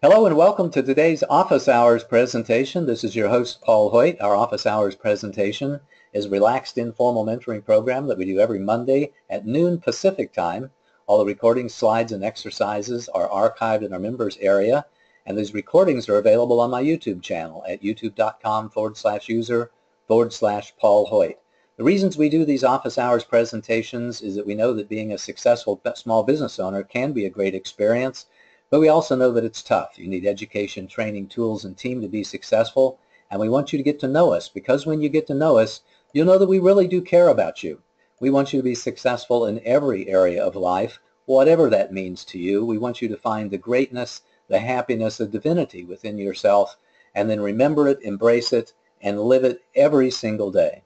Hello and welcome to today's Office Hours presentation. This is your host, Paul Hoyt. Our Office Hours presentation is a relaxed, informal mentoring program that we do every Monday at noon Pacific time. All the recordings, slides, and exercises are archived in our members area, and these recordings are available on my YouTube channel at youtube.com/user/Paul Hoyt. The reasons we do these Office Hours presentations is that we know that being a successful small business owner can be a great experience, but we also know that it's tough. You need education, training, tools, and team to be successful, and we want you to get to know us, because when you get to know us, you'll know that we really do care about you. We want you to be successful in every area of life, whatever that means to you. We want you to find the greatness, the happiness, the divinity within yourself, and then remember it, embrace it, and live it every single day.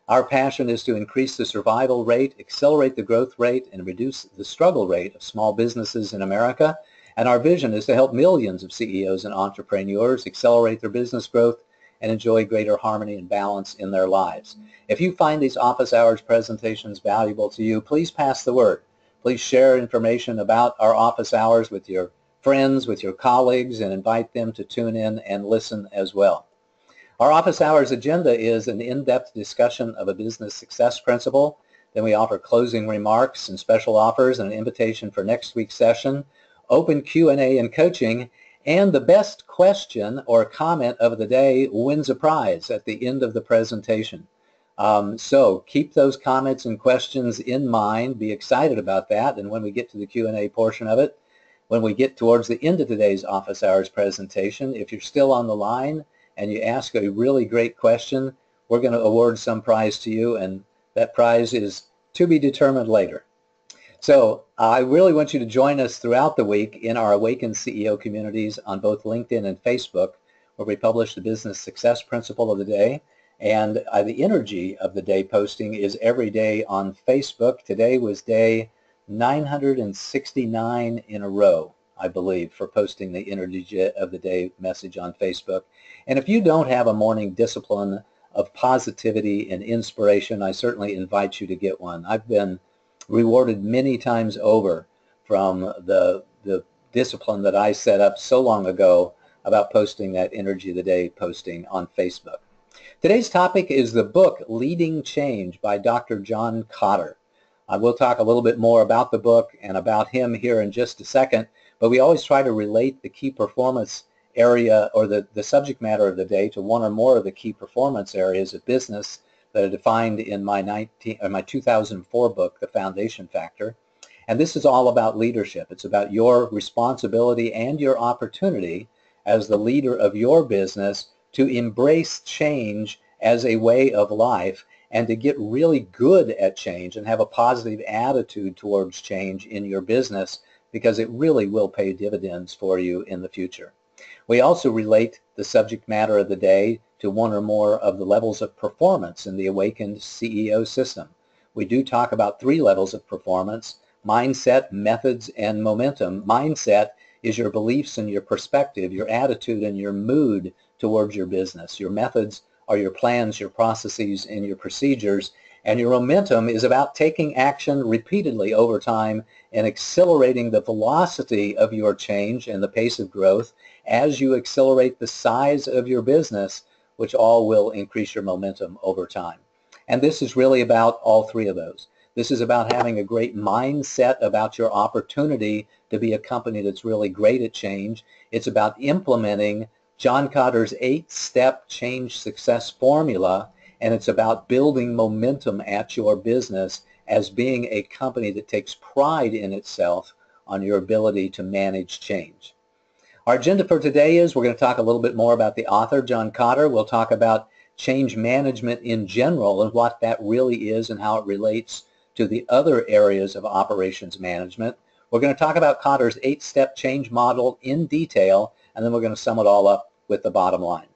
Our passion is to increase the survival rate, accelerate the growth rate, and reduce the struggle rate of small businesses in America. And our vision is to help millions of CEOs and entrepreneurs accelerate their business growth and enjoy greater harmony and balance in their lives. If you find these Office Hours presentations valuable to you, please pass the word. Please share information about our Office Hours with your friends, with your colleagues, and invite them to tune in and listen as well. Our Office Hours agenda is an in-depth discussion of a business success principle. Then we offer closing remarks and special offers and an invitation for next week's session, open Q&A and coaching, and the best question or comment of the day wins a prize at the end of the presentation. So keep those comments and questions in mind. Be excited about that. And when we get to the Q&A portion of it, when we get towards the end of today's Office Hours presentation, if you're still on the line and you ask a really great question, we're going to award some prize to you, and that prize is to be determined later. So I really want you to join us throughout the week in our Awakened CEO communities on both LinkedIn and Facebook, where we publish the business success principle of the day. And the energy of the day posting is every day on Facebook. Today was day 969 in a row, I believe, for posting the energy of the day message on Facebook. And if you don't have a morning discipline of positivity and inspiration, I certainly invite you to get one. I've been rewarded many times over from the discipline that I set up so long ago about posting that energy of the day posting on Facebook. Today's topic is the book Leading Change by Dr. John Kotter. I will talk a little bit more about the book and about him here in just a second, but we always try to relate the key performance area or the subject matter of the day to one or more of the key performance areas of business that are defined in my 2004 book, The Foundation Factor. And this is all about leadership. It's about your responsibility and your opportunity as the leader of your business to embrace change as a way of life and to get really good at change and have a positive attitude towards change in your business, because it really will pay dividends for you in the future. We also relate the subject matter of the day to one or more of the levels of performance in the Awakened CEO system. We do talk about 3 levels of performance: mindset, methods, and momentum. Mindset is your beliefs and your perspective, your attitude and your mood towards your business. Your methods are your plans, your processes, and your procedures. And your momentum is about taking action repeatedly over time and accelerating the velocity of your change and the pace of growth as you accelerate the size of your business, which all will increase your momentum over time. And this is really about all 3 of those. This is about having a great mindset about your opportunity to be a company that's really great at change. It's about implementing John Kotter's 8-step change success formula, and it's about building momentum at your business as being a company that takes pride in itself on your ability to manage change. Our agenda for today is we're going to talk a little bit more about the author, John Kotter. We'll talk about change management in general and what that really is and how it relates to the other areas of operations management. We're going to talk about Kotter's 8-step change model in detail, and then we're going to sum it all up with the bottom line.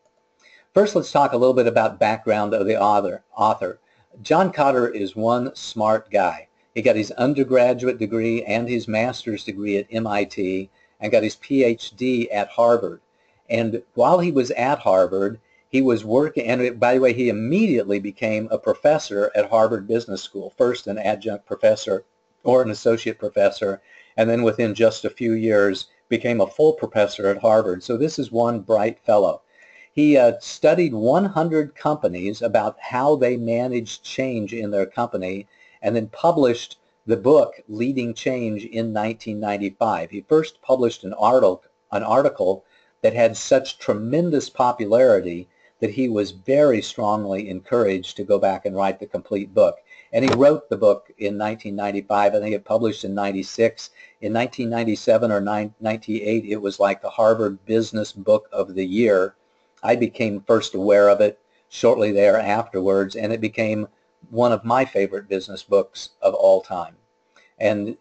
First, let's talk a little bit about background of the author. John Kotter is one smart guy. He got his undergraduate degree and his master's degree at MIT and got his PhD at Harvard. And while he was at Harvard, he was working, and by the way, he immediately became a professor at Harvard Business School, first an adjunct professor or an associate professor, and then within just a few years became a full professor at Harvard. So this is one bright fellow. He studied 100 companies about how they managed change in their company, and then published the book Leading Change in 1995. He first published an article that had such tremendous popularity that he was very strongly encouraged to go back and write the complete book. And he wrote the book in 1995. I think it published in 96. In 1997 or 98, it was like the Harvard Business Book of the Year. I became first aware of it shortly there afterwards, and it became one of my favorite business books of all time. And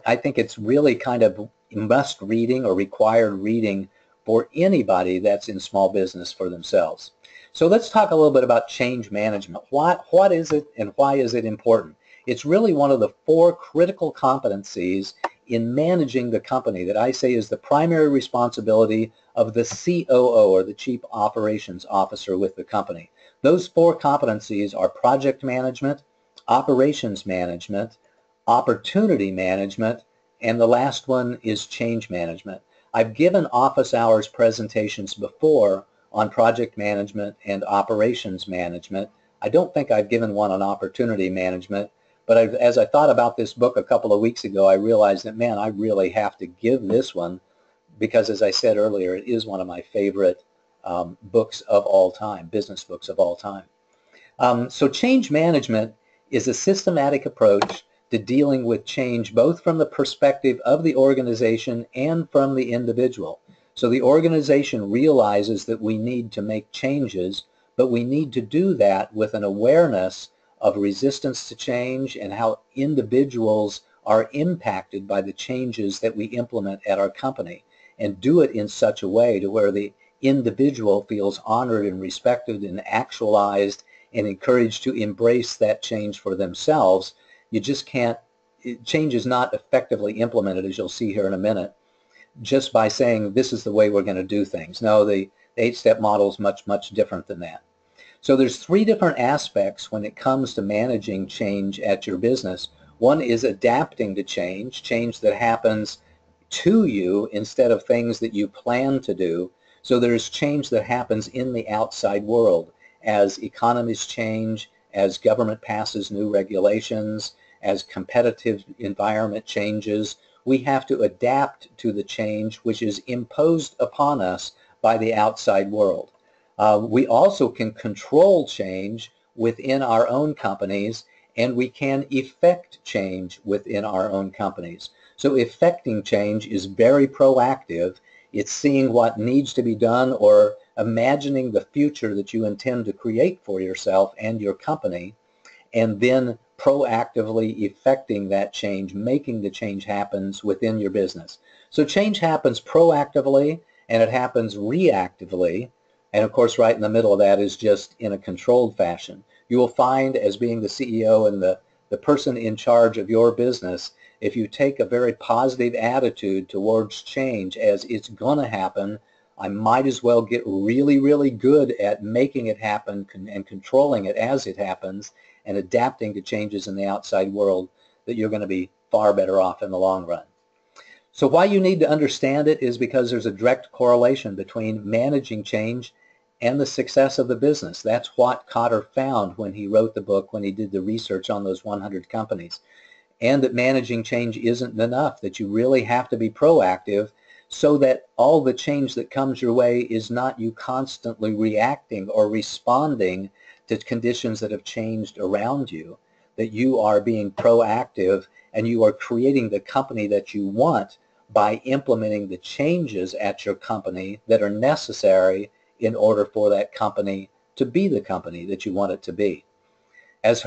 I think it's really kind of must reading or required reading for anybody that's in small business for themselves. So let's talk a little bit about change management. What is it, and why is it important? It's really one of the 4 critical competencies in managing the company that I say is the primary responsibility of the COO, or the Chief Operations Officer with the company. Those 4 competencies are project management, operations management, opportunity management, and the last one is change management. I've given office hours presentations before on project management and operations management. I don't think I've given one on opportunity management, but as I thought about this book a couple of weeks ago, I realized that, man, I really have to give this one, because as I said earlier, it is one of my favorite books of all time, business books of all time. So change management is a systematic approach to dealing with change, both from the perspective of the organization and from the individual. So the organization realizes that we need to make changes, but we need to do that with an awareness of resistance to change and how individuals are impacted by the changes that we implement at our company, and do it in such a way to where the individual feels honored and respected and actualized and encouraged to embrace that change for themselves. You just can't, change is not effectively implemented, as you'll see here in a minute, just by saying this is the way we're going to do things. No, the 8-step model is much, much different than that. So there's 3 different aspects when it comes to managing change at your business. One is adapting to change, change that happens to you instead of things that you plan to do. So there's change that happens in the outside world as economies change, as government passes new regulations, as competitive environment changes. We have to adapt to the change which is imposed upon us by the outside world. We also can control change within our own companies, and we can effect change within our own companies. So effecting change is very proactive. It's seeing what needs to be done or imagining the future that you intend to create for yourself and your company, and then proactively effecting that change, making the change happen within your business. So change happens proactively and it happens reactively. And of course, right in the middle of that is just in a controlled fashion. You will find, as being the CEO and the person in charge of your business, if you take a very positive attitude towards change as it's going to happen, I might as well get really, really good at making it happen and controlling it as it happens and adapting to changes in the outside world, that you're going to be far better off in the long run. So why you need to understand it is because there's a direct correlation between managing change and the success of the business. That's what Kotter found when he wrote the book, when he did the research on those 100 companies. And that managing change isn't enough, that you really have to be proactive so that all the change that comes your way is not you constantly reacting or responding to conditions that have changed around you, that you are being proactive and you are creating the company that you want by implementing the changes at your company that are necessary in order for that company to be the company that you want it to be. As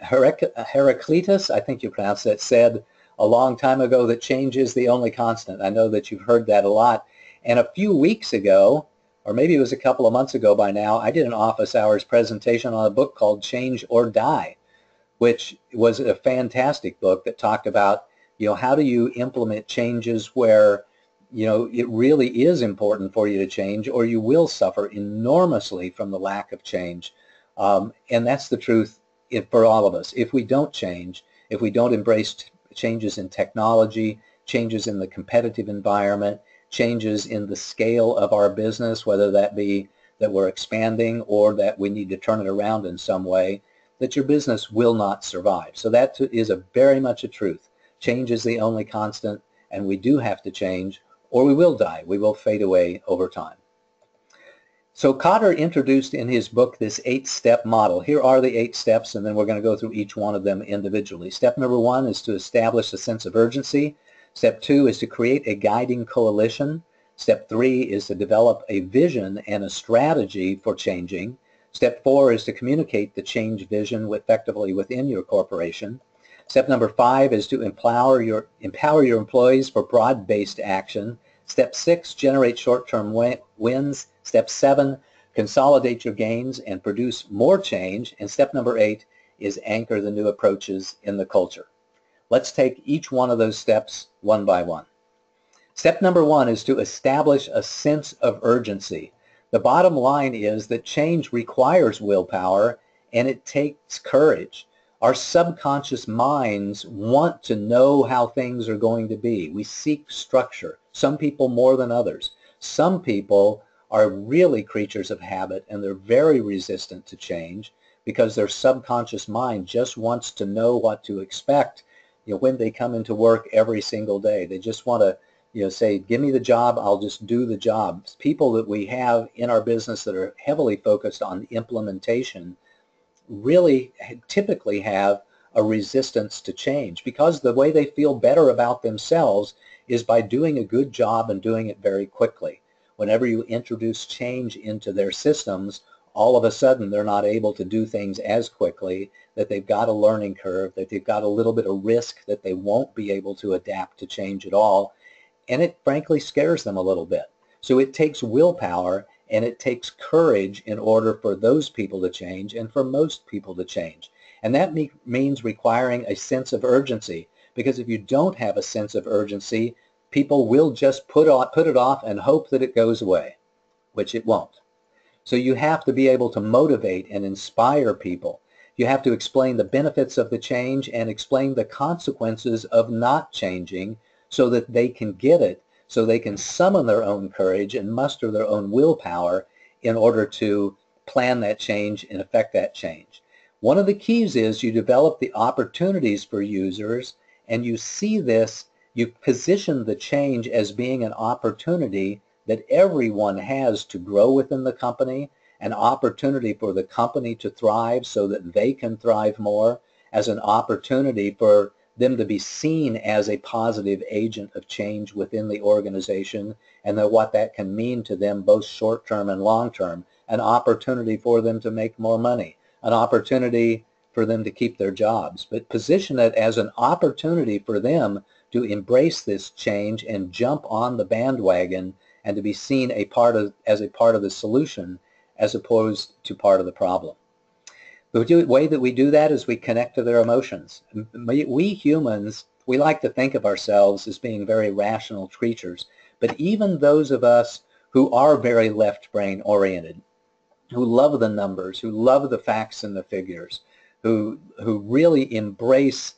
Heraclitus, I think you pronounce that, said a long time ago, that change is the only constant. I know that you've heard that a lot. And a few weeks ago, or maybe it was a couple of months ago by now, I did an office hours presentation on a book called Change or Die, which was a fantastic book that talked about, how do you implement changes where, it really is important for you to change, or you will suffer enormously from the lack of change. And that's the truth for all of us. If we don't change, if we don't embrace changes in technology, changes in the competitive environment, changes in the scale of our business, whether that be that we're expanding or that we need to turn it around in some way, that your business will not survive. So that is very much a truth. Change is the only constant, and we do have to change, or we will die. We will fade away over time. So Kotter introduced in his book this 8-step model. Here are the 8 steps, and then we're going to go through each one of them individually. Step number 1 is to establish a sense of urgency. Step 2 is to create a guiding coalition. Step 3 is to develop a vision and a strategy for changing. Step 4 is to communicate the change vision effectively within your corporation. Step number 5 is to empower your employees for broad-based action. Step 6, generate short-term wins. Step 7, consolidate your gains and produce more change. And step number 8 is anchor the new approaches in the culture. Let's take each one of those steps one by one. Step number 1 is to establish a sense of urgency. The bottom line is that change requires willpower and it takes courage. Our subconscious minds want to know how things are going to be. We seek structure, some people more than others. Some people are really creatures of habit and they're very resistant to change because their subconscious mind just wants to know what to expect, when they come into work every single day. They just want to say, give me the job, I'll just do the job. People that we have in our business that are heavily focused on implementation really typically have a resistance to change because the way they feel better about themselves is by doing a good job and doing it very quickly. Whenever you introduce change into their systems, all of a sudden they're not able to do things as quickly, that they've got a learning curve, that they've got a little bit of risk that they won't be able to adapt to change at all, and it frankly scares them a little bit. So it takes willpower and it takes courage in order for those people to change and for most people to change. And that means requiring a sense of urgency, because if you don't have a sense of urgency, people will just put it off and hope that it goes away, which it won't. So you have to be able to motivate and inspire people. You have to explain the benefits of the change and explain the consequences of not changing so that they can get it, so they can summon their own courage and muster their own willpower in order to plan that change and affect that change. One of the keys is you develop the opportunities for users, and you see this, you position the change as being an opportunity that everyone has to grow within the company, an opportunity for the company to thrive so that they can thrive more, as an opportunity for them to be seen as a positive agent of change within the organization, and that what that can mean to them both short-term and long-term, an opportunity for them to make more money, an opportunity for them to keep their jobs, but position it as an opportunity for them to embrace this change and jump on the bandwagon and to be seen as a part of the solution as opposed to part of the problem. The way that we do that is we connect to their emotions. We humans, we like to think of ourselves as being very rational creatures, but even those of us who are very left brain oriented, who love the numbers, who love the facts and the figures, who really embrace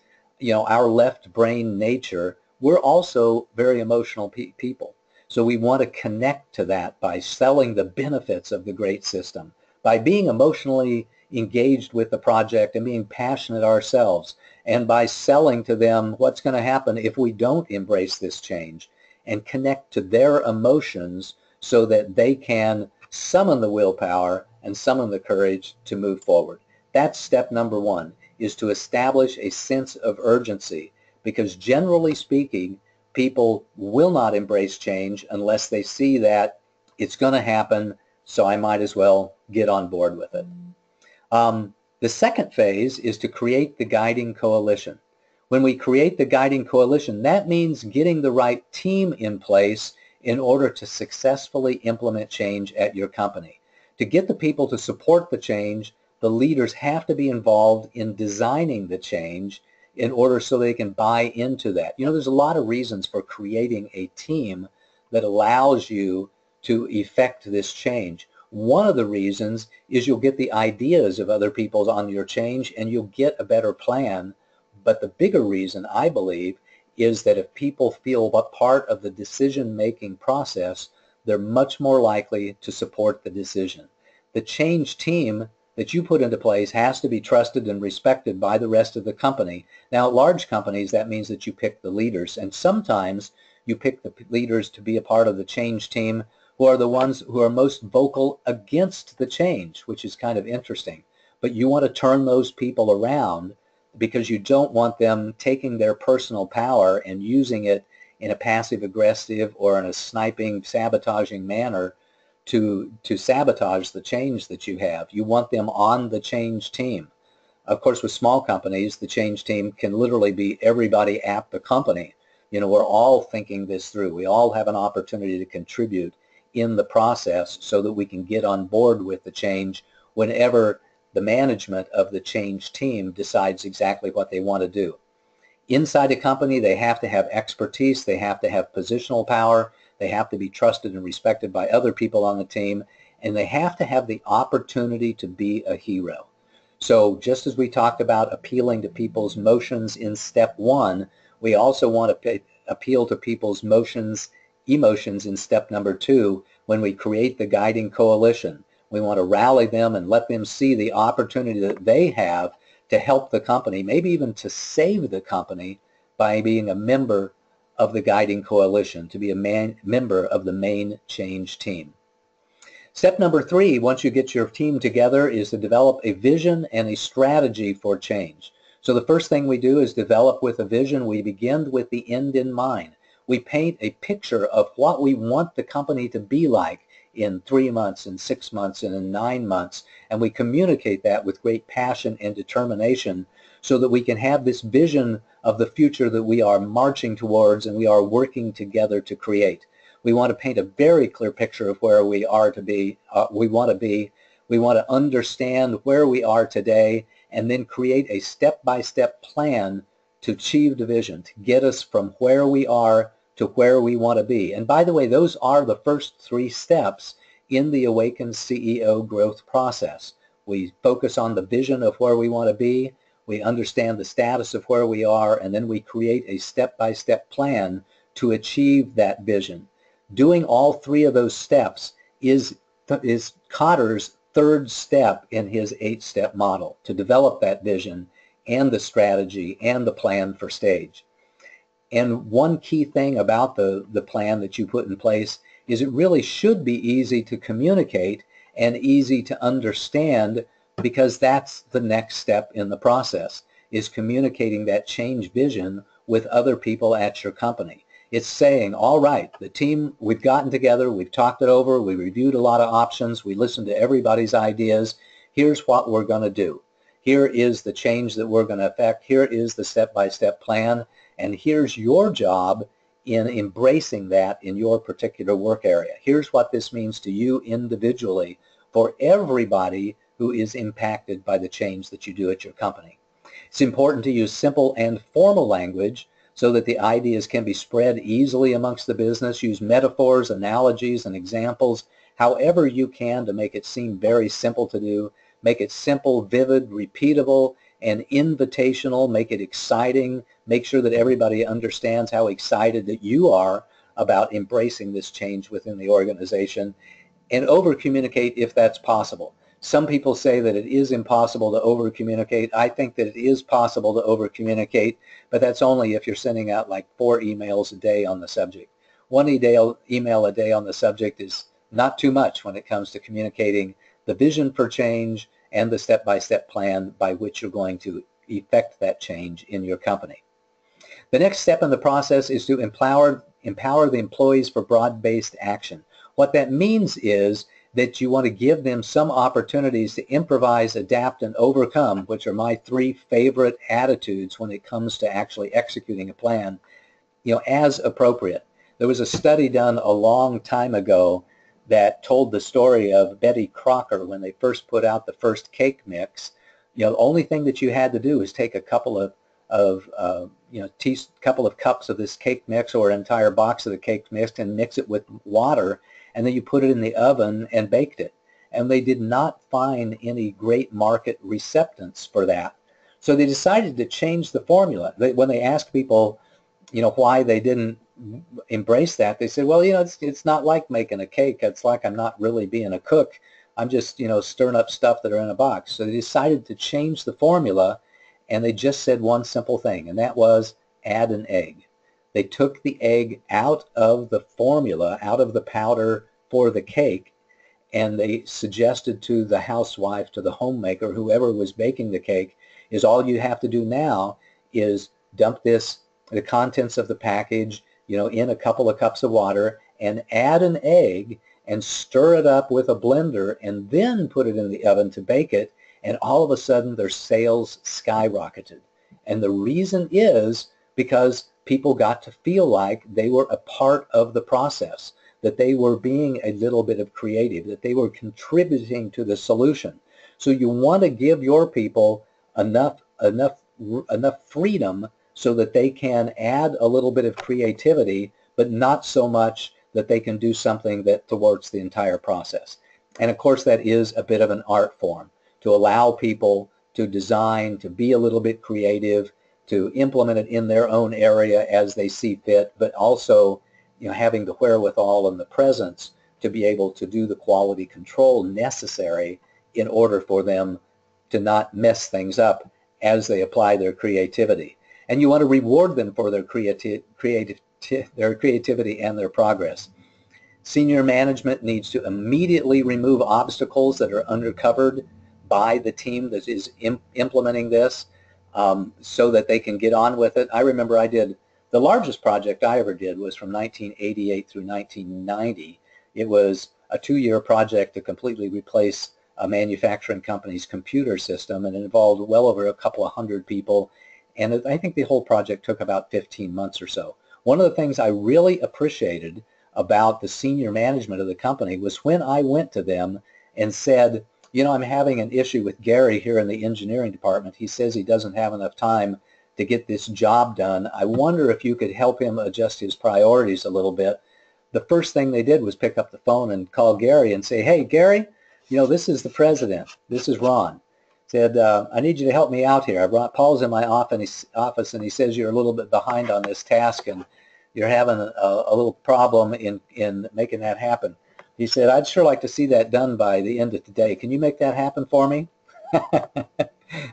our left brain nature, we're also very emotional people. So we want to connect to that by selling the benefits of the great system, by being emotionally engaged with the project and being passionate ourselves, and by selling to them what's going to happen if we don't embrace this change and connect to their emotions so that they can summon the willpower and summon the courage to move forward. That's step number 1, is to establish a sense of urgency, because generally speaking, people will not embrace change unless they see that it's going to happen, so I might as well get on board with it. The second phase is to create the guiding coalition. When we create the guiding coalition, that means getting the right team in place in order to successfully implement change at your company. To get the people to support the change, the leaders have to be involved in designing the change in order so they can buy into that. There's a lot of reasons for creating a team that allows you to effect this change. One of the reasons is you'll get the ideas of other people on your change and you'll get a better plan. But the bigger reason, I believe, is that if people feel what part of the decision-making process, they're much more likely to support the decision. The change team that you put into place has to be trusted and respected by the rest of the company. Now, at large companies, that means that you pick the leaders, and sometimes you pick the leaders to be a part of the change team who are the ones who are most vocal against the change, which is kind of interesting. But you want to turn those people around because you don't want them taking their personal power and using it in a passive-aggressive or in a sniping, sabotaging manner to sabotage the change that you have. You want them on the change team. Of course, with small companies, the change team can literally be everybody at the company. You know, we're all thinking this through. We all have an opportunity to contribute in the process so that we can get on board with the change whenever the management of the change team decides exactly what they want to do. Inside a company, they have to have expertise, they have to have positional power, they have to be trusted and respected by other people on the team, and they have to have the opportunity to be a hero. So just as we talked about appealing to people's emotions in step one, we also want to appeal to people's emotions in step number two when we create the guiding coalition. We want to rally them and let them see the opportunity that they have to help the company, maybe even to save the company by being a member of the guiding coalition, to be a member of the main change team. Step number three, once you get your team together, is to develop a vision and a strategy for change. So the first thing we do is develop with a vision. We begin with the end in mind. We paint a picture of what we want the company to be like in 3 months, in 6 months, and in 9 months, and we communicate that with great passion and determination so that we can have this vision of the future that we are marching towards and we are working together to create. We want to paint a very clear picture of where we are to be. We want to understand where we are today and then create a step-by-step plan to achieve the vision, to get us from where we are to where we want to be. And by the way, those are the first 3 steps in the Awakened CEO growth process. We focus on the vision of where we want to be, we understand the status of where we are, and then we create a step-by-step plan to achieve that vision. Doing all 3 of those steps is Kotter's 3rd step in his 8-step model, to develop that vision and the strategy and the plan for stage. And one key thing about the plan that you put in place is it really should be easy to communicate and easy to understand, because that's the next step in the process, is communicating that change vision with other people at your company. It's saying, all right, the team, we've gotten together, we've talked it over, we reviewed a lot of options, we listened to everybody's ideas, here's what we're going to do. Here is the change that we're going to affect, here is the step-by-step plan, and here's your job in embracing that in your particular work area. Here's what this means to you individually for everybody who is impacted by the change that you do at your company. It's important to use simple and formal language so that the ideas can be spread easily amongst the business. Use metaphors, analogies, and examples however you can to make it seem very simple to do. Make it simple, vivid, repeatable, and invitational. Make it exciting. Make sure that everybody understands how excited that you are about embracing this change within the organization, and over-communicate if that's possible. Some people say that it is impossible to over-communicate. I think that it is possible to over-communicate, but that's only if you're sending out like 4 emails a day on the subject. 1 email a day on the subject is not too much when it comes to communicating the vision for change and the step-by-step plan by which you're going to effect that change in your company. The next step in the process is to empower the employees for broad-based action. What that means is that you want to give them some opportunities to improvise, adapt, and overcome, which are my 3 favorite attitudes when it comes to actually executing a plan, as appropriate. There was a study done a long time ago that told the story of Betty Crocker when they first put out the first cake mix. The only thing that you had to do is take a couple of cups of this cake mix or an entire box of the cake mix and mix it with water, and then you put it in the oven and baked it. And they did not find any great market acceptance for that. So they decided to change the formula. When they asked people, why they didn't embrace that. They said, well, it's not like making a cake. It's like I'm not really being a cook. I'm just, stirring up stuff that are in a box. So they decided to change the formula, and they just said one simple thing, and that was add an egg. They took the egg out of the formula, out of the powder for the cake, and they suggested to the housewife, to the homemaker, whoever was baking the cake, is all you have to do now is dump the contents of the package, in a couple of cups of water, and add an egg and stir it up with a blender, and then put it in the oven to bake it, and all of a sudden their sales skyrocketed. And the reason is because people got to feel like they were a part of the process, that they were being a little bit of creative, that they were contributing to the solution. So you want to give your people enough freedom so that they can add a little bit of creativity, but not so much that they can do something that thwarts the entire process. And of course that is a bit of an art form, to allow people to design, to be a little bit creative, to implement it in their own area as they see fit, but also having the wherewithal and the presence to be able to do the quality control necessary in order for them to not mess things up as they apply their creativity. And you want to reward them for their creativity and their progress. Senior management needs to immediately remove obstacles that are uncovered by the team that is implementing this, so that they can get on with it. I remember the largest project I ever did was from 1988 through 1990. It was a 2-year project to completely replace a manufacturing company's computer system, and it involved well over a couple of hundred people, and I think the whole project took about 15 months or so. One of the things I really appreciated about the senior management of the company was when I went to them and said, I'm having an issue with Gary here in the engineering department. He says he doesn't have enough time to get this job done. I wonder if you could help him adjust his priorities a little bit. The first thing they did was pick up the phone and call Gary and say, hey, Gary, this is the president. This is Ron. Said, I need you to help me out here. I brought Paul's in my office, and he says you're a little bit behind on this task, and you're having a little problem in making that happen. He said, I'd sure like to see that done by the end of today. Can you make that happen for me?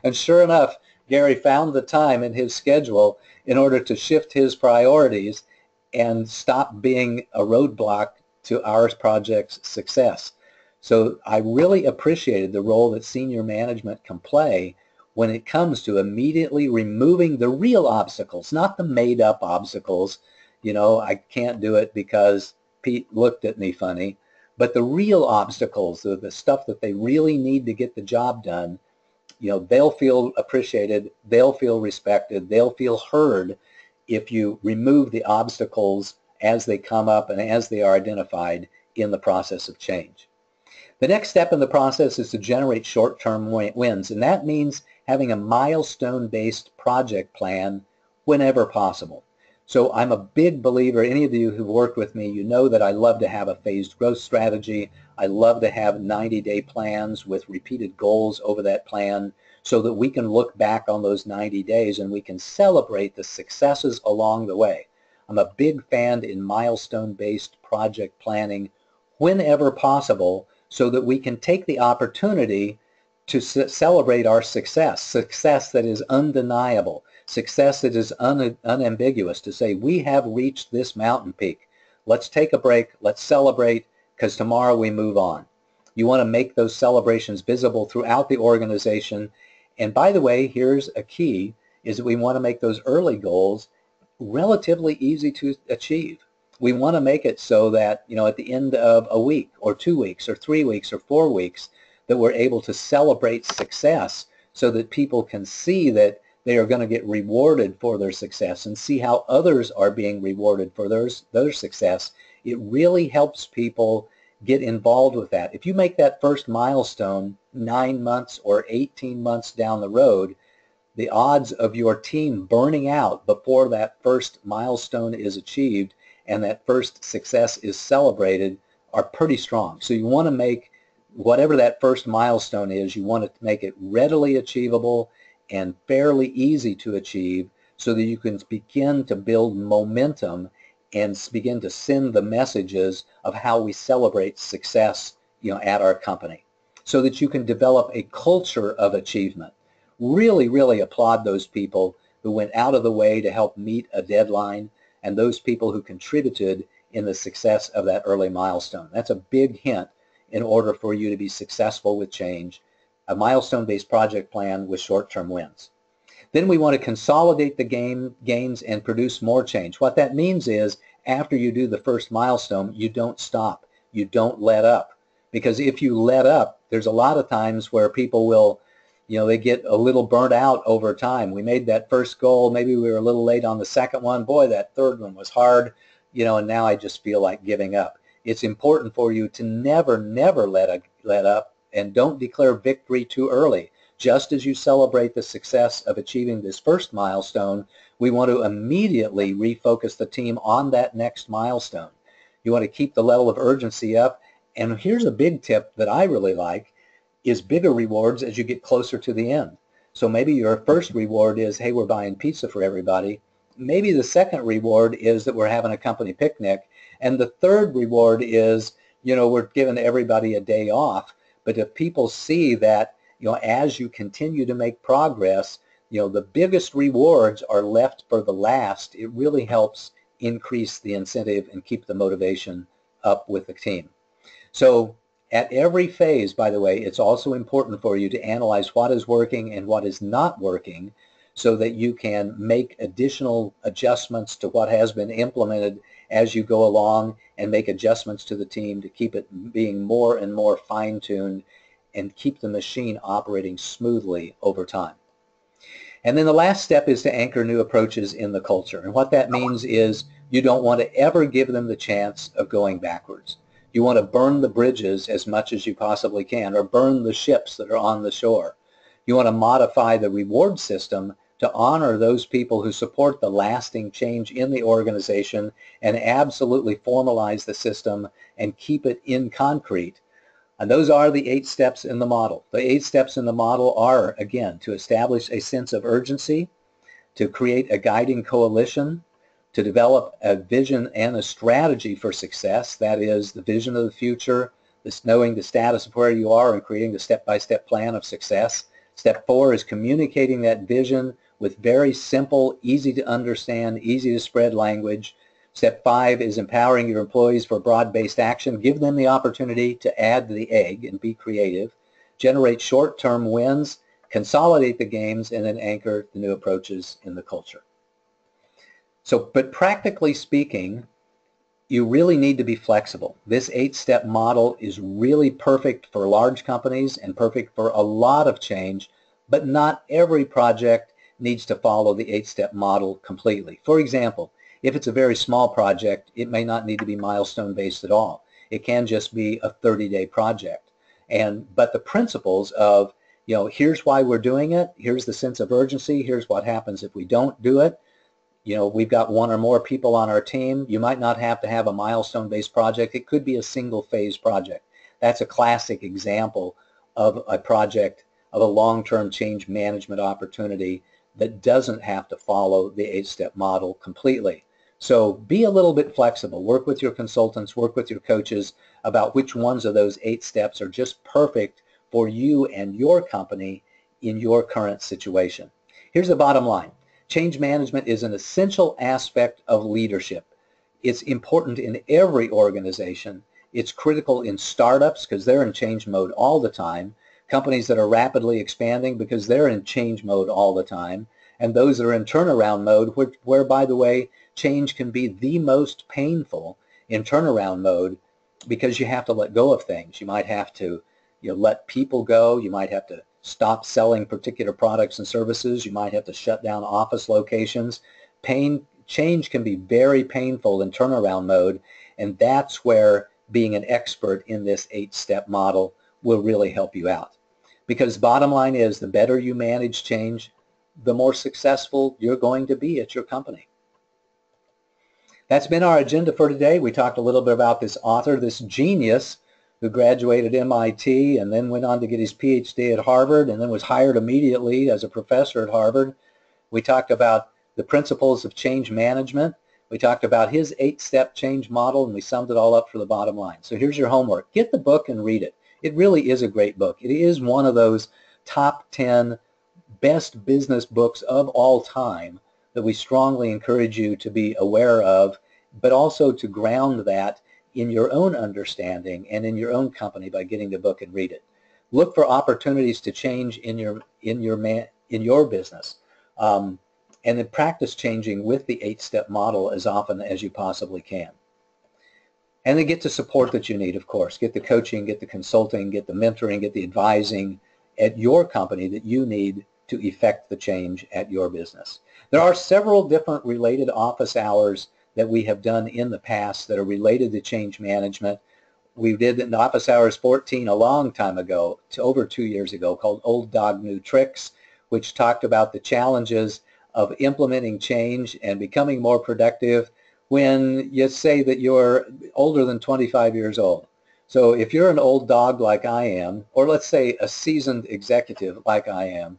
And sure enough, Gary found the time in his schedule in order to shift his priorities and stop being a roadblock to our project's success. So I really appreciated the role that senior management can play when it comes to immediately removing the real obstacles, not the made-up obstacles. I can't do it because Pete looked at me funny. But the real obstacles, the stuff that they really need to get the job done, they'll feel appreciated, they'll feel respected, they'll feel heard if you remove the obstacles as they come up and as they are identified in the process of change. The next step in the process is to generate short-term wins, and that means having a milestone-based project plan whenever possible. So I'm a big believer, any of you who've worked with me, you know that I love to have a phased growth strategy. I love to have 90-day plans with repeated goals over that plan so that we can look back on those 90 days and we can celebrate the successes along the way. I'm a big fan in milestone-based project planning whenever possible so that we can take the opportunity to celebrate our success that is undeniable, success that is unambiguous, to say we have reached this mountain peak. Let's take a break, let's celebrate, because tomorrow we move on. You want to make those celebrations visible throughout the organization. And by the way, here's a key, is that we want to make those early goals relatively easy to achieve. We want to make it so that, at the end of a week or 2 weeks or 3 weeks or 4 weeks, that we're able to celebrate success so that people can see that they are going to get rewarded for their success and see how others are being rewarded for their success. It really helps people get involved with that. If you make that first milestone 9 months or 18 months down the road, the odds of your team burning out before that first milestone is achieved and that first success is celebrated are pretty strong. So you want to make whatever that first milestone is, you want to make it readily achievable and fairly easy to achieve so that you can begin to build momentum and begin to send the messages of how we celebrate success, at our company, so that you can develop a culture of achievement. Really, really applaud those people who went out of the way to help meet a deadline and those people who contributed in the success of that early milestone. That's a big hint in order for you to be successful with change, a milestone-based project plan with short-term wins. Then we want to consolidate the gains and produce more change. What that means is after you do the first milestone, you don't stop. You don't let up. Because if you let up, there's a lot of times where people will, they get a little burnt out over time. We made that first goal. Maybe we were a little late on the second one. Boy, that third one was hard, and now I just feel like giving up. It's important for you to never, never let up, and don't declare victory too early. Just as you celebrate the success of achieving this first milestone, we want to immediately refocus the team on that next milestone. You want to keep the level of urgency up. And here's a big tip that I really like, is bigger rewards as you get closer to the end. So maybe your first reward is, hey, we're buying pizza for everybody. Maybe the second reward is that we're having a company picnic. And the third reward is, we're giving everybody a day off. But if people see that, as you continue to make progress, the biggest rewards are left for the last, it really helps increase the incentive and keep the motivation up with the team. So at every phase, by the way, it's also important for you to analyze what is working and what is not working so that you can make additional adjustments to what has been implemented as you go along and make adjustments to the team to keep it being more and more fine-tuned and keep the machine operating smoothly over time. And then the last step is to anchor new approaches in the culture. And what that means is you don't want to ever give them the chance of going backwards. You want to burn the bridges as much as you possibly can, or burn the ships that are on the shore. You want to modify the reward system to honor those people who support the lasting change in the organization, and absolutely formalize the system and keep it in concrete. And those are the 8 steps in the model. The 8 steps in the model are, again, to establish a sense of urgency, to create a guiding coalition, to develop a vision and a strategy for success. That is the vision of the future, this knowing the status of where you are and creating the step-by-step plan of success. Step 4 is communicating that vision with very simple, easy to understand, easy to spread language. Step 5 is empowering your employees for broad-based action. Give them the opportunity to add the egg and be creative. Generate short-term wins, consolidate the gains, and then anchor the new approaches in the culture. So, but practically speaking, you really need to be flexible. This 8-step model is really perfect for large companies and perfect for a lot of change, but not every project needs to follow the 8-step model completely. For example, if it's a very small project, it may not need to be milestone-based at all. It can just be a 30-day project. But the principles of, here's why we're doing it, here's the sense of urgency, here's what happens if we don't do it. We've got 1 or more people on our team. You might not have to have a milestone-based project. It could be a single-phase project. That's a classic example of a project, of a long-term change management opportunity that doesn't have to follow the 8-step model completely. So be a little bit flexible. Work with your consultants, work with your coaches about which ones of those 8 steps are just perfect for you and your company in your current situation. Here's the bottom line. Change management is an essential aspect of leadership. It's important in every organization. It's critical in startups because they're in change mode all the time. Companies that are rapidly expanding because they're in change mode all the time. And those that are in turnaround mode, where, by the way, change can be the most painful in turnaround mode because you have to let go of things. You might have to let people go. You might have to stop selling particular products and services. You might have to shut down office locations. Change can be very painful in turnaround mode, and that's where being an expert in this 8-step model will really help you out. Because bottom line is, the better you manage change, the more successful you're going to be at your company. That's been our agenda for today. We talked a little bit about this author, this genius who graduated MIT and then went on to get his PhD at Harvard and then was hired immediately as a professor at Harvard. We talked about the principles of change management. We talked about his 8-step change model, and we summed it all up for the bottom line. So here's your homework. Get the book and read it. It really is a great book. It is one of those top 10 best business books of all time that we strongly encourage you to be aware of, but also to ground that in your own understanding and in your own company by getting the book and read it. Look for opportunities to change in your business, and then practice changing with the 8-step model as often as you possibly can. And then get the support that you need, of course. Get the coaching, get the consulting, get the mentoring, get the advising at your company that you need to effect the change at your business. There are several different related office hours that we have done in the past that are related to change management. We did in Office Hours 14 a long time ago, over 2 years ago, called Old Dog New Tricks, which talked about the challenges of implementing change and becoming more productive when you say that you're older than 25 years old. So if you're an old dog like I am, or let's say a seasoned executive like I am,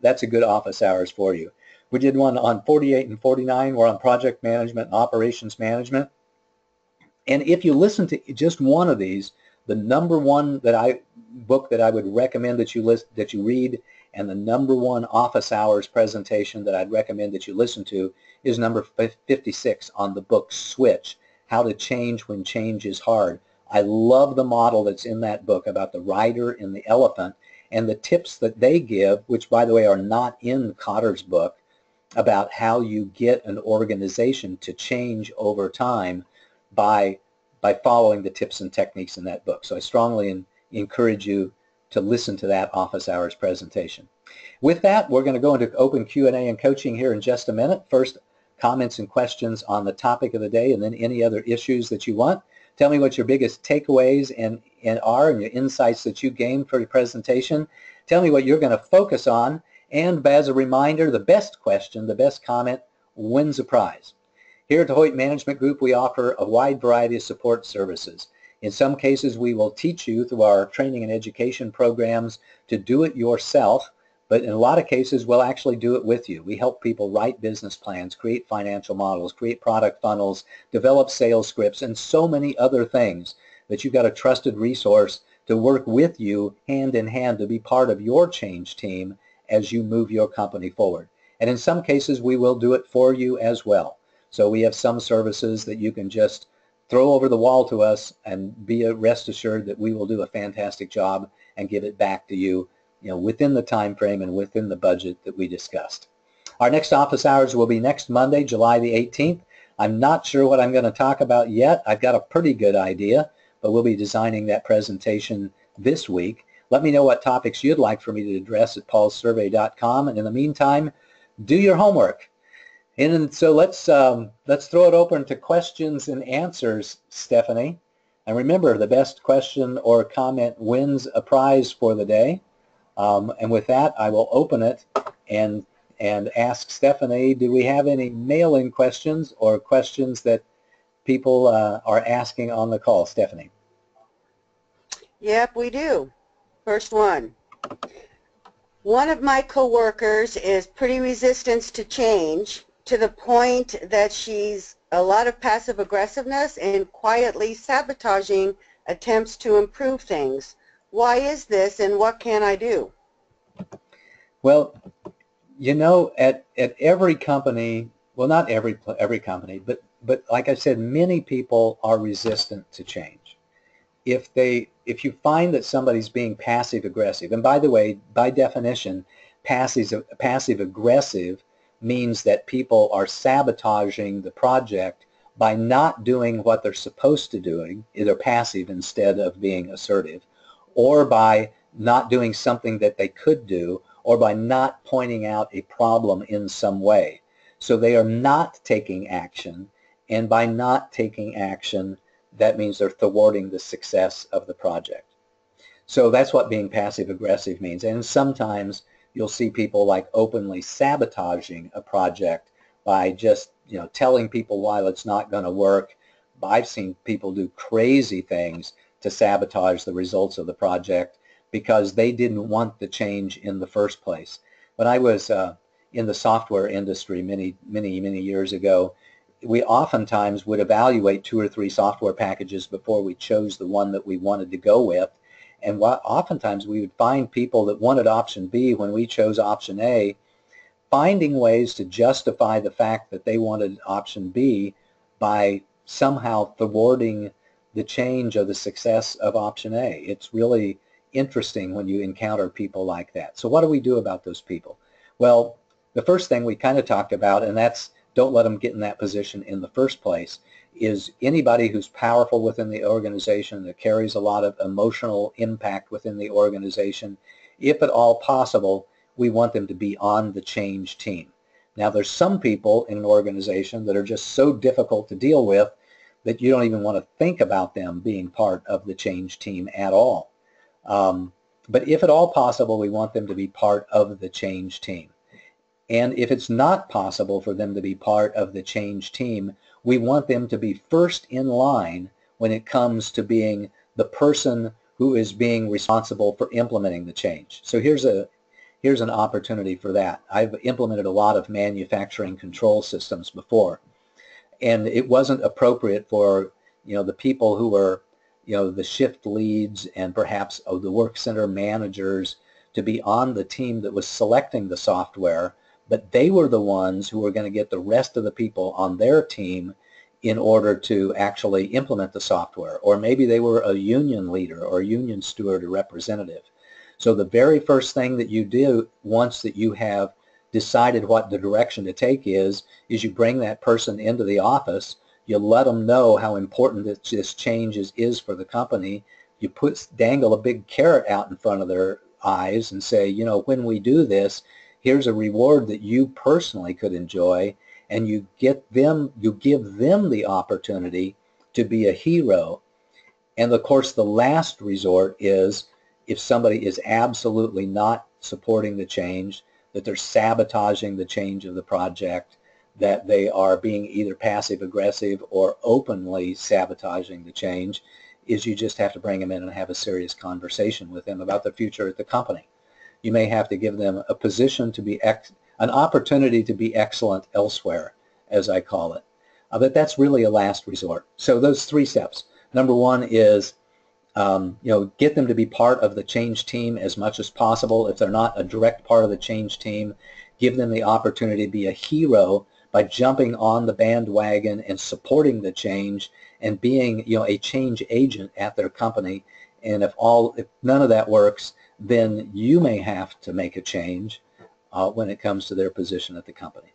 that's a good office hours for you. We did one on 48 and 49. We're on project management and operations management. And if you listen to just one of these, the number one book that I would recommend that you read, and the number one office hours presentation that I'd recommend that you listen to is number 56 on the book Switch, How to Change When Change is Hard. I love the model that's in that book about the rider and the elephant and the tips that they give, which by the way are not in Kotter's book, about how you get an organization to change over time by following the tips and techniques in that book. So I strongly encourage you to listen to that office hours presentation. With that, we're going to go into open Q&A and coaching here in just a minute. First, comments and questions on the topic of the day, and then any other issues that you want. Tell me what your biggest takeaways and your insights that you gained for your presentation. Tell me what you're going to focus on. And as a reminder, the best question, the best comment wins a prize. Here at the Hoyt Management Group, we offer a wide variety of support services. In some cases, we will teach you through our training and education programs to do it yourself, but in a lot of cases, we'll actually do it with you. We help people write business plans, create financial models, create product funnels, develop sales scripts, and so many other things that you've got a trusted resource to work with you hand in hand to be part of your change team as you move your company forward. And in some cases, we will do it for you as well. So we have some services that you can just throw over the wall to us and be rest assured that we will do a fantastic job and give it back to you, within the time frame and within the budget that we discussed. Our next office hours will be next Monday, July the 18th. I'm not sure what I'm going to talk about yet. I've got a pretty good idea, but we'll be designing that presentation this week. Let me know what topics you'd like for me to address at paulsurvey.com. And in the meantime, do your homework. And so let's throw it open to questions and answers, Stephanie. And remember, the best question or comment wins a prize for the day. And with that, I will open it and ask Stephanie, do we have any mail-in questions or questions that people are asking on the call? Stephanie. Yep, we do. First one. One of my coworkers is pretty resistant to change to the point that she's a lot of passive aggressiveness and quietly sabotaging attempts to improve things. Why is this, and what can I do? Well, at every company, well, not every company, but like I said, many people are resistant to change. If you find that somebody's being passive aggressive, and by the way, by definition, passive aggressive means that people are sabotaging the project by not doing what they're supposed to doing, either passive instead of being assertive, or by not doing something that they could do, or by not pointing out a problem in some way. So they are not taking action, and by not taking action, that means they're thwarting the success of the project. So that's what being passive aggressive means. And sometimes you'll see people like openly sabotaging a project by just telling people why it's not going to work. I've seen people do crazy things to sabotage the results of the project because they didn't want the change in the first place. When I was in the software industry many years ago, we oftentimes would evaluate 2 or 3 software packages before we chose the one that we wanted to go with. And oftentimes we would find people that wanted option B when we chose option A, finding ways to justify the fact that they wanted option B by somehow thwarting the change or the success of option A. It's really interesting when you encounter people like that. So what do we do about those people? Well, the first thing we kind of talked about, and that's don't let them get in that position in the first place, is anybody who's powerful within the organization, that carries a lot of emotional impact within the organization, if at all possible, we want them to be on the change team. Now, there's some people in an organization that are just so difficult to deal with that you don't even want to think about them being part of the change team at all. But if at all possible, we want them to be part of the change team. And if it's not possible for them to be part of the change team, we want them to be first in line when it comes to being the person who is being responsible for implementing the change. So here's an opportunity for that. I've implemented a lot of manufacturing control systems before, and it wasn't appropriate for the people who were the shift leads and perhaps the work center managers to be on the team that was selecting the software, but they were the ones who were going to get the rest of the people on their team in order to actually implement the software. Or maybe they were a union leader or a union steward or representative. So the very first thing that you do once that you have decided what the direction to take is you bring that person into the office, you let them know how important this change is for the company, you dangle a big carrot out in front of their eyes and say, when we do this, here's a reward that you personally could enjoy, and you give them the opportunity to be a hero. And of course, the last resort is if somebody is absolutely not supporting the change, that they're sabotaging the change of the project, that they are being either passive aggressive or openly sabotaging the change, is you just have to bring them in and have a serious conversation with them about the future at the company. You may have to give them a position to be an opportunity to be excellent elsewhere, as I call it. But that's really a last resort. So those 3 steps. Number 1 is get them to be part of the change team as much as possible. If they're not a direct part of the change team, give them the opportunity to be a hero by jumping on the bandwagon and supporting the change and being a change agent at their company. And if none of that works, then you may have to make a change when it comes to their position at the company.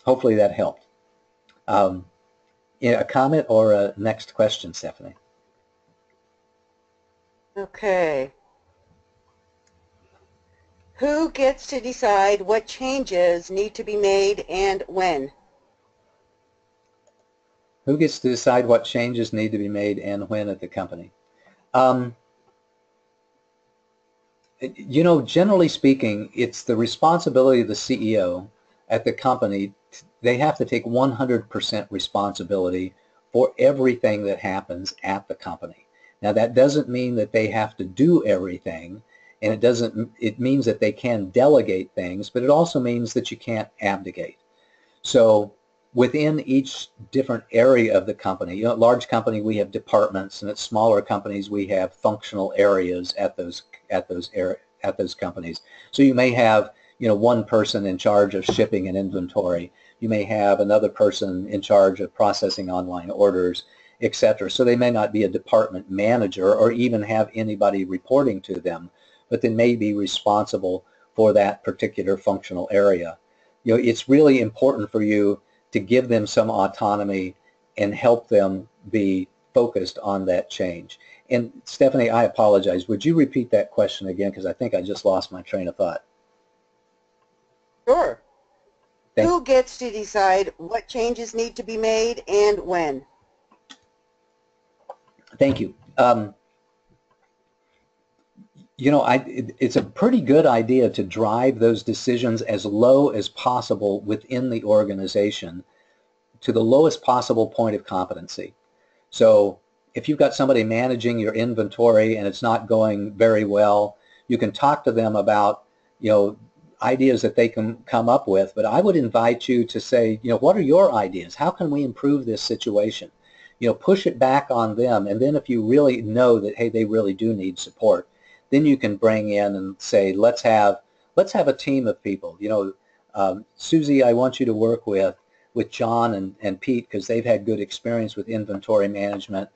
Hopefully that helped. A comment or a next question, Stephanie? Okay. Who gets to decide what changes need to be made and when? Who gets to decide what changes need to be made and when at the company? Generally speaking, it's the responsibility of the CEO at the company. They have to take 100% responsibility for everything that happens at the company. Now, that doesn't mean that they have to do everything, and it means that they can delegate things, but it also means that you can't abdicate. So within each different area of the company, at large company we have departments, and at smaller companies we have functional areas at those companies. So you may have one person in charge of shipping and inventory. You may have another person in charge of processing online orders, etc. So they may not be a department manager or even have anybody reporting to them, but they may be responsible for that particular functional area. It's really important for you to give them some autonomy and help them be focused on that change. And Stephanie, I apologize. Would you repeat that question again? Because I think I just lost my train of thought. Sure. Who gets to decide what changes need to be made and when? Thank you. It's a pretty good idea to drive those decisions as low as possible within the organization to the lowest possible point of competency. So if you've got somebody managing your inventory and it's not going very well, you can talk to them about, ideas that they can come up with, but I would invite you to say, what are your ideas? How can we improve this situation? Push it back on them, and then if you really know that, hey, they really do need support, then you can bring in and say, let's have a team of people. Susie, I want you to work with John and Pete because they've had good experience with inventory management,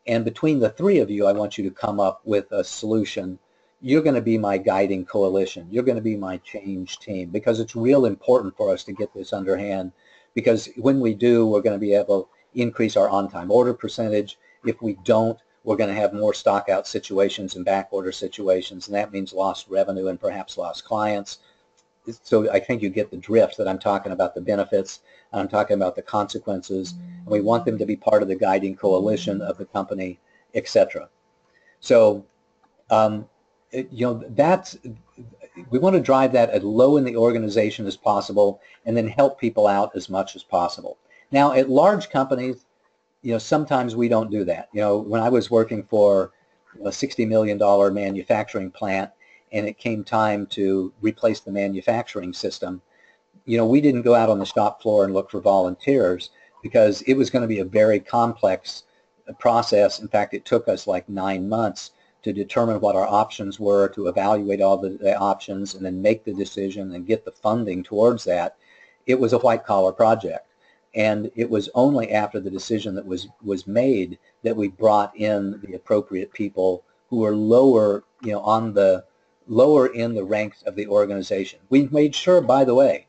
and between the three of you, I want you to come up with a solution. You're going to be my guiding coalition. You're going to be my change team, because it's real important for us to get this underhand, because when we do, we're going to be able to increase our on-time order percentage. If we don't, we're going to have more stock out situations and back order situations, and that means lost revenue and perhaps lost clients. So I think you get the drift that I'm talking about the benefits, and I'm talking about the consequences, and we want them to be part of the guiding coalition of the company, etc. So that's, we want to drive that as low in the organization as possible, and then help people out as much as possible. Now, at large companies, sometimes we don't do that. When I was working for a $60 million manufacturing plant, and it came time to replace the manufacturing system, we didn't go out on the shop floor and look for volunteers, because it was going to be a very complex process. In fact, it took us like 9 months to determine what our options were, to evaluate all the options, and then make the decision and get the funding towards that. It was a white-collar project. And it was only after the decision that was made that we brought in the appropriate people who were lower, lower in the ranks of the organization. We made sure, by the way,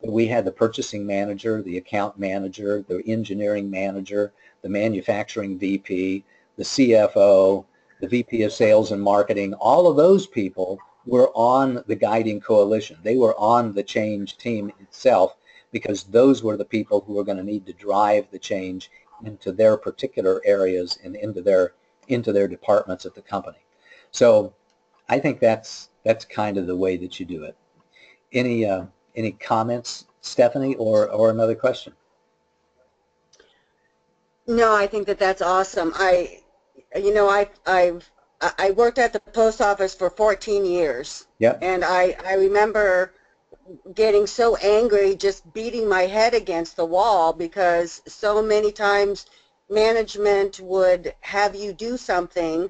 that we had the purchasing manager, the account manager, the engineering manager, the manufacturing VP, the CFO, the VP of sales and marketing. All of those people were on the guiding coalition. They were on the change team itself, because those were the people who were going to need to drive the change into their particular areas and into their departments at the company. So I think that's kind of the way that you do it. Any comments, Stephanie, or another question? No, I think that that's awesome. I worked at the post office for 14 years. Yep. And I remember getting so angry, just beating my head against the wall, because so many times management would have you do something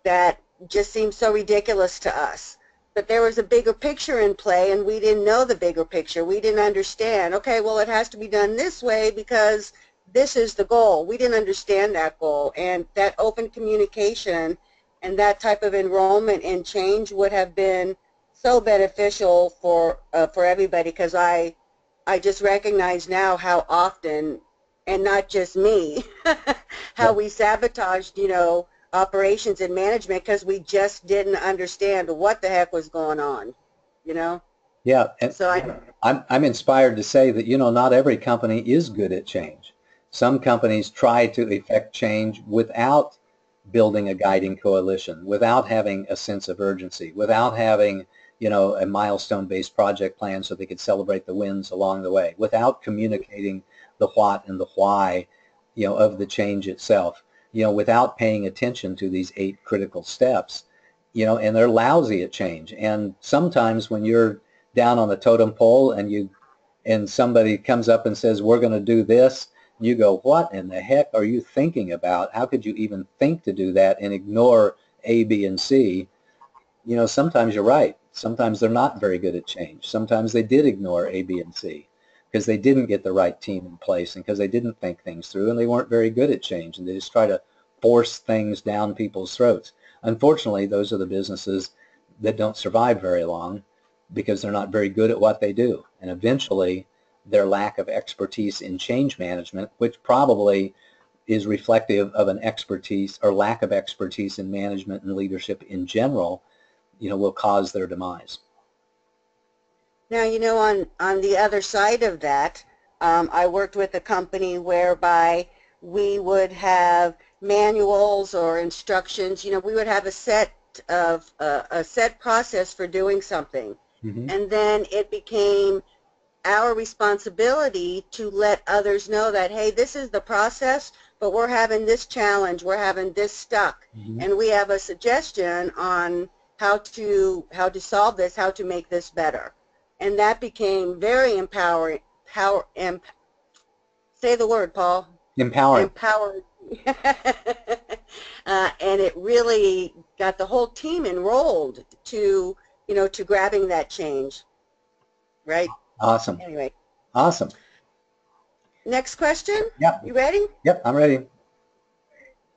that just seemed so ridiculous to us. But there was a bigger picture in play, and we didn't know the bigger picture. We didn't understand, okay, well, it has to be done this way because this is the goal. We didn't understand that goal, and that open communication and that type of enrollment in change would have been so beneficial for everybody, because I just recognize now how often, and not just me, how we sabotaged, operations and management because we just didn't understand what the heck was going on, Yeah, and So I'm inspired to say that, not every company is good at change. Some companies try to effect change without building a guiding coalition, without having a sense of urgency, without having a milestone-based project plan so they could celebrate the wins along the way, without communicating the what and the why, of the change itself, without paying attention to these 8 critical steps, and they're lousy at change. And sometimes when you're down on the totem pole and somebody comes up and says, we're going to do this, you go, what in the heck are you thinking about? How could you even think to do that and ignore A, B, and C? Sometimes you're right. Sometimes they're not very good at change. Sometimes they did ignore A, B, and C because they didn't get the right team in place and because they didn't think things through, and they weren't very good at change, and they just try to force things down people's throats. Unfortunately, those are the businesses that don't survive very long because they're not very good at what they do. And eventually, their lack of expertise in change management, which probably is reflective of an expertise or lack of expertise in management and leadership in general, will cause their demise. Now, on the other side of that, I worked with a company whereby we would have manuals or instructions. We would have a set process for doing something, and then it became our responsibility to let others know that, hey, this is the process, but we're having this challenge, we're having this stuck, and we have a suggestion on how to solve this, how to make this better. and that became very empowering. Say the word, Paul. Empowering. Empowered. And it really got the whole team enrolled to, to grabbing that change. Right? Awesome. Anyway. Awesome. Next question? Yep. You ready? Yep, I'm ready.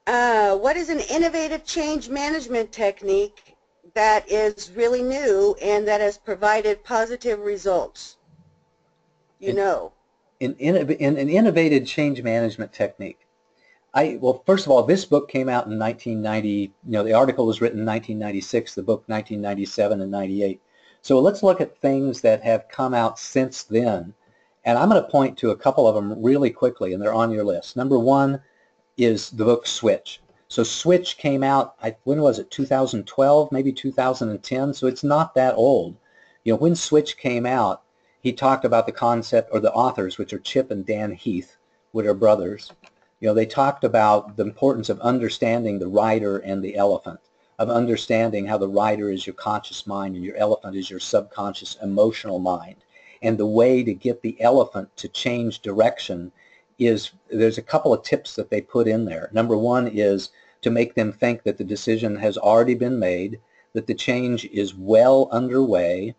What is an innovative change management technique that is really new and that has provided positive results? An innovative change management technique. Well, first of all, this book came out in 1990. The article was written in 1996, the book 1997 and 98. So let's look at things that have come out since then. And I'm going to point to a couple of them really quickly, and they're on your list. Number one is the book Switch. So Switch came out, when was it, 2012, maybe 2010, so it's not that old. When Switch came out, he talked about the concept, or the authors, which are Chip and Dan Heath, which are brothers. They talked about the importance of understanding the rider and the elephant, of understanding how the rider is your conscious mind and your elephant is your subconscious emotional mind. And the way to get the elephant to change direction is, there's a couple of tips that they put in there. Number one is to make them think that the decision has already been made, that the change is well underway,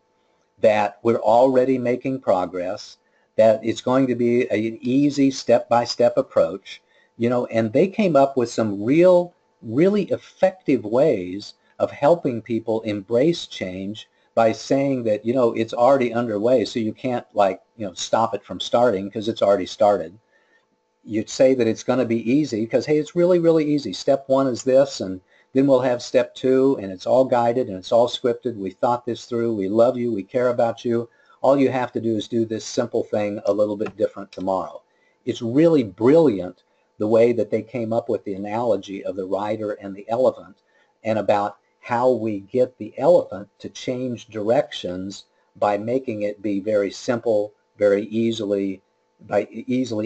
that we're already making progress, that it's going to be an easy step-by-step approach, and they came up with some really effective ways of helping people embrace change by saying that, it's already underway, so you can't stop it from starting because it's already started. You'd say that it's going to be easy because, hey, it's really, really easy. Step one is this, and then we'll have step two, and it's all guided, and it's all scripted. We thought this through. We love you. We care about you. All you have to do is do this simple thing a little bit different tomorrow. It's really brilliant the way that they came up with the analogy of the rider and the elephant, and about how we get the elephant to change directions by making it be very simple, very easily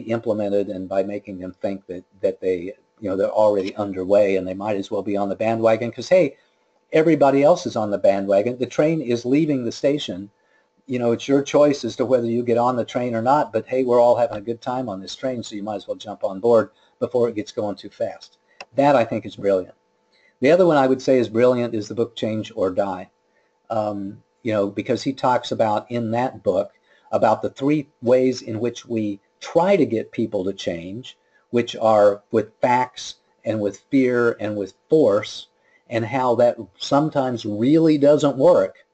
implemented, and by making them think that they they're already underway and they might as well be on the bandwagon because, hey, everybody else is on the bandwagon. The train is leaving the station. It's your choice as to whether you get on the train or not, but hey, we're all having a good time on this train, so you might as well jump on board before it gets going too fast. That, I think, is brilliant. The other one I would say is brilliant is the book Change or Die, because he talks about, in that book, about the three ways in which we try to get people to change, which are with facts and with fear and with force, and how that sometimes really doesn't work.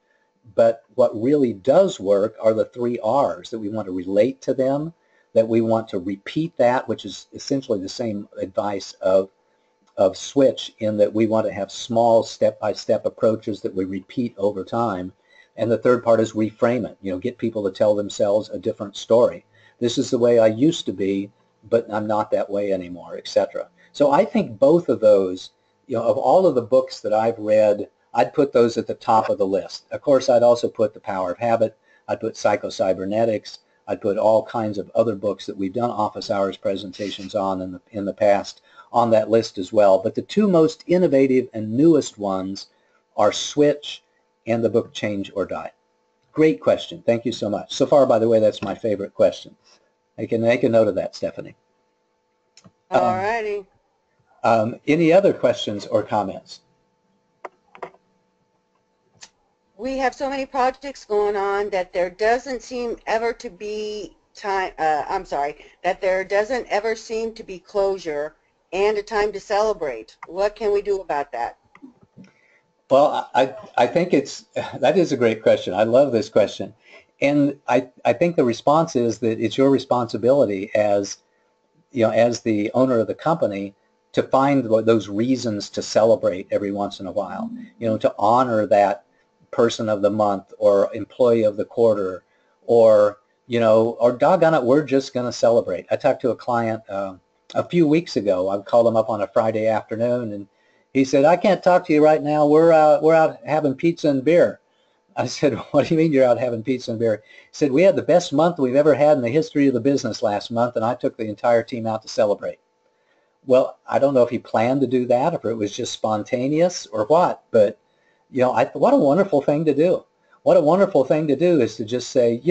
But what really does work are the three R's, that we want to relate to them, that we want to repeat that, which is essentially the same advice of Switch, in that we want to have small step-by-step approaches that we repeat over time. And the third part is reframe it, get people to tell themselves a different story. This is the way I used to be, but I'm not that way anymore, etc. So I think both of those, of all of the books that I've read, I'd put those at the top of the list. Of course, I'd also put The Power of Habit. I'd put Psycho-Cybernetics. I'd put all kinds of other books that we've done office hours presentations on in the past on that list as well. But the two most innovative and newest ones are Switch and the book Change or Die. Great question. Thank you so much. So far, by the way, that's my favorite question. I can make a note of that, Stephanie. All righty. Any other questions or comments? We have so many projects going on that there doesn't seem ever to be time, that there doesn't ever seem to be closure and a time to celebrate. What can we do about that? Well, I think that is a great question. I love this question. And I think the response is that it's your responsibility as the owner of the company to find those reasons to celebrate every once in a while, to honor that person of the month or employee of the quarter, or doggone it, we're just going to celebrate. I talked to a client a few weeks ago. I called him up on a Friday afternoon, and he said, I can't talk to you right now. We're out having pizza and beer. I said, what do you mean you're out having pizza and beer? He said, we had the best month we've ever had in the history of the business last month, and I took the entire team out to celebrate. Well, I don't know if he planned to do that, or if it was just spontaneous or what, but what a wonderful thing to do. What a wonderful thing to do is to just say,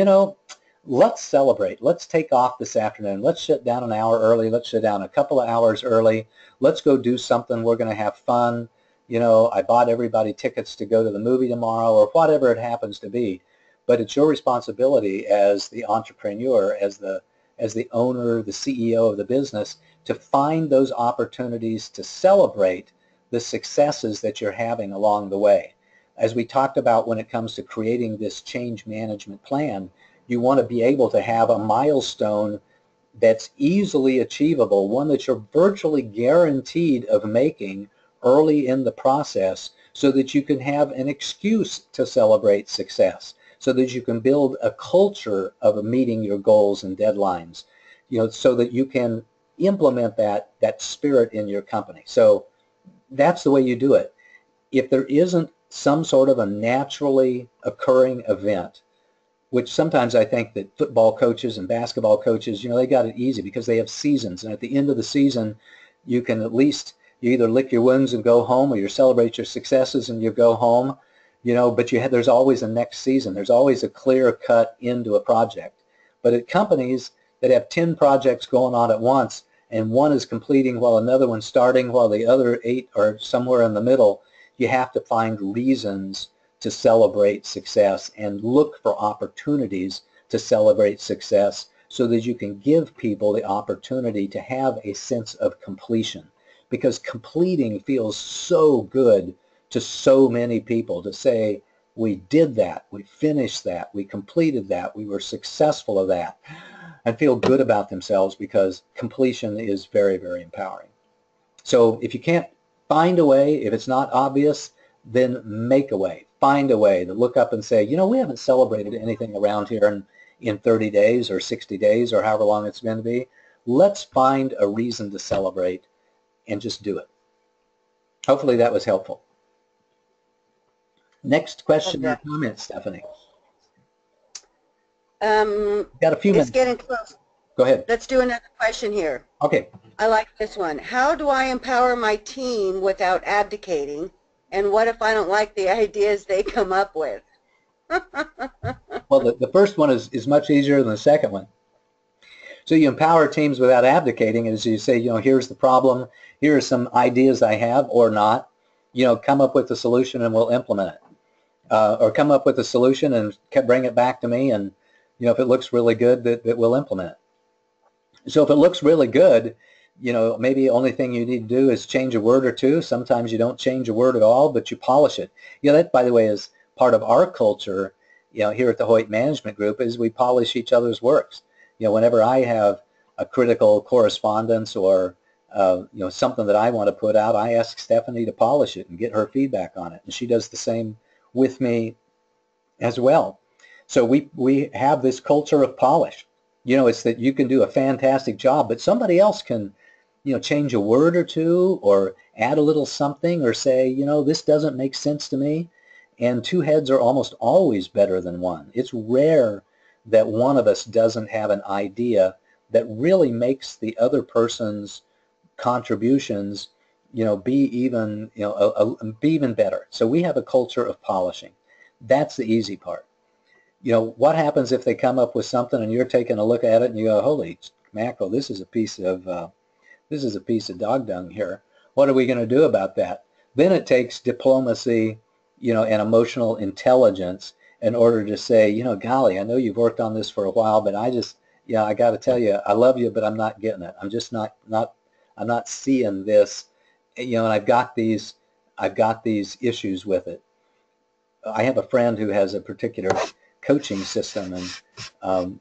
let's celebrate. Let's take off this afternoon. Let's shut down an hour early. Let's shut down a couple of hours early. Let's go do something. We're going to have fun. I bought everybody tickets to go to the movie tomorrow or whatever it happens to be. But it's your responsibility as the entrepreneur, as the owner, the CEO of the business, to find those opportunities to celebrate the successes that you're having along the way. As we talked about when it comes to creating this change management plan, you want to be able to have a milestone that's easily achievable, one that you're virtually guaranteed of making early in the process, so that you can have an excuse to celebrate success, so that you can build a culture of meeting your goals and deadlines, so that you can implement that spirit in your company. So that's the way you do it. If there isn't some sort of a naturally occurring event, which sometimes I think that football coaches and basketball coaches, they got it easy because they have seasons. And at the end of the season, you can at least, you either lick your wounds and go home, or you celebrate your successes and you go home, but there's always a next season. There's always a clear cut into a project. But at companies that have 10 projects going on at once, and one is completing while another one's starting, while the other 8 are somewhere in the middle, you have to find reasons to celebrate success and look for opportunities to celebrate success, so that you can give people the opportunity to have a sense of completion. Because completing feels so good to so many people, to say, we did that, we finished that, we completed that, we were successful of that, and feel good about themselves, because completion is very, very empowering. So if you can't find a way, if it's not obvious, then make a way. Find a way to look up and say, we haven't celebrated anything around here in 30 days or 60 days or however long it's going to be. Let's find a reason to celebrate and just do it. Hopefully that was helpful. Next question or comment, Stephanie? Got a few minutes. It's getting close. Go ahead. Let's do another question here. Okay. I like this one. How do I empower my team without abdicating? And what if I don't like the ideas they come up with? Well, the first one is much easier than the second one. So you empower teams without abdicating, as you say, here's the problem, here are some ideas I have or not, come up with a solution and we'll implement it. Or come up with a solution and bring it back to me, and if it looks really good, that we'll implement it. So if it looks really good, maybe the only thing you need to do is change a word or two. Sometimes you don't change a word at all, but you polish it. That, by the way, is part of our culture, here at the Hoyt Management Group, is we polish each other's works. Whenever I have a critical correspondence or, something that I want to put out, I ask Stephanie to polish it and get her feedback on it. And she does the same with me as well. So we have this culture of polish. It's that you can do a fantastic job, but somebody else can, change a word or two or add a little something or say, this doesn't make sense to me. And two heads are almost always better than one. It's rare that one of us doesn't have an idea that really makes the other person's contributions, be even, be even better. So we have a culture of polishing. That's the easy part. What happens if they come up with something and you're taking a look at it and you go, holy mackerel, this is a piece of dog dung here. What are we going to do about that? Then it takes diplomacy, and emotional intelligence in order to say, golly, I know you've worked on this for a while, but I got to tell you, I love you, but I'm not getting it. I'm just not I'm not seeing this, and I've got these issues with it. I have a friend who has a particular coaching system, and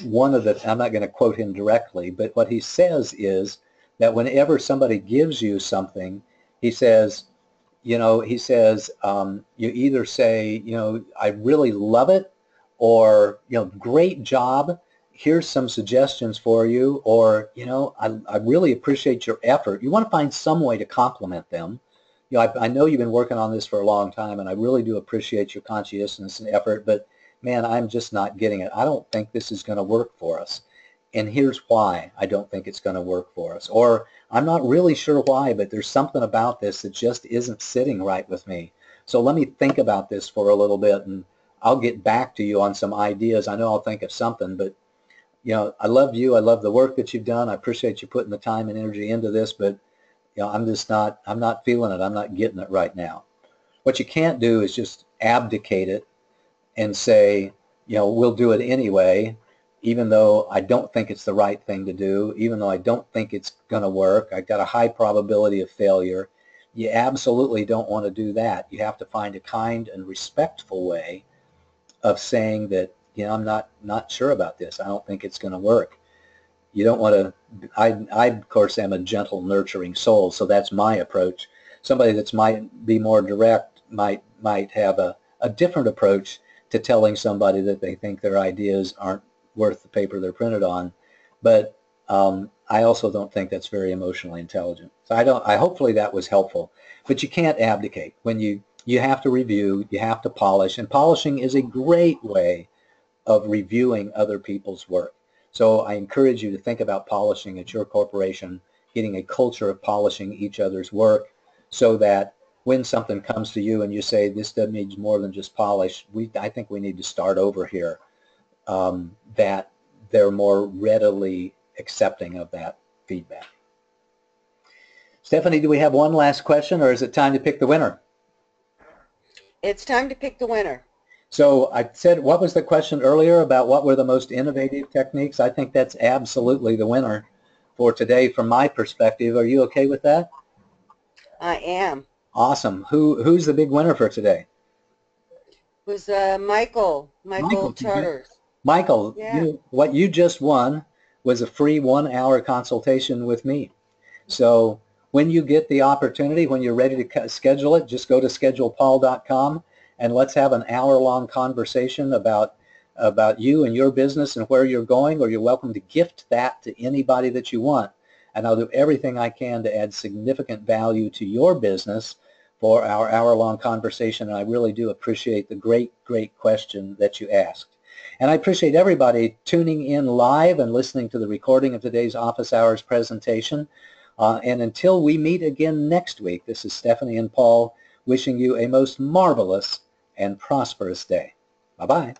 one of the, I'm not going to quote him directly, but what he says is that whenever somebody gives you something, he says, you either say, I really love it, or, great job, here's some suggestions for you, or, I really appreciate your effort. You want to find some way to compliment them. I know you've been working on this for a long time, and I really do appreciate your conscientiousness and effort, but man, I'm just not getting it. I don't think this is going to work for us. And here's why I don't think it's going to work for us. Or I'm not really sure why, but there's something about this that just isn't sitting right with me. So let me think about this for a little bit, and I'll get back to you on some ideas. I know I'll think of something, but I love you. I love the work that you've done. I appreciate you putting the time and energy into this, but I'm not feeling it. I'm not getting it right now. What you can't do is just abdicate it and say, we'll do it anyway, even though I don't think it's the right thing to do, even though I don't think it's going to work. I've got a high probability of failure. You absolutely don't want to do that. You have to find a kind and respectful way of saying that, I'm not sure about this. I don't think it's going to work. You don't want to, I of course am a gentle, nurturing soul, so that's my approach. Somebody that's might be more direct might have a different approach to telling somebody that they think their ideas aren't worth the paper they're printed on. But I also don't think that's very emotionally intelligent. So I hopefully that was helpful. But you can't abdicate. When you have to review, you have to polish, and polishing is a great way of reviewing other people's work. So I encourage you to think about polishing at your corporation, getting a culture of polishing each other's work, so that when something comes to you and you say, this needs more than just polish, I think we need to start over here, that they're more readily accepting of that feedback. Stephanie, do we have one last question, or is it time to pick the winner? It's time to pick the winner. So I said, what was the question earlier about what were the most innovative techniques? I think that's absolutely the winner for today from my perspective. Are you okay with that? I am. Awesome. Who's the big winner for today? It was Michael Charters. Michael, Yeah. what you just won was a free 1-hour consultation with me. So when you get the opportunity, when you're ready to schedule it, just go to schedulepaul.com and let's have an hour-long conversation about you and your business and where you're going, or you're welcome to gift that to anybody that you want. And I'll do everything I can to add significant value to your business for our hour-long conversation. And I really do appreciate the great question that you asked. And I appreciate everybody tuning in live and listening to the recording of today's Office Hours presentation. And until we meet again next week, this is Stephanie and Paul wishing you a most marvelous and prosperous day. Bye-bye.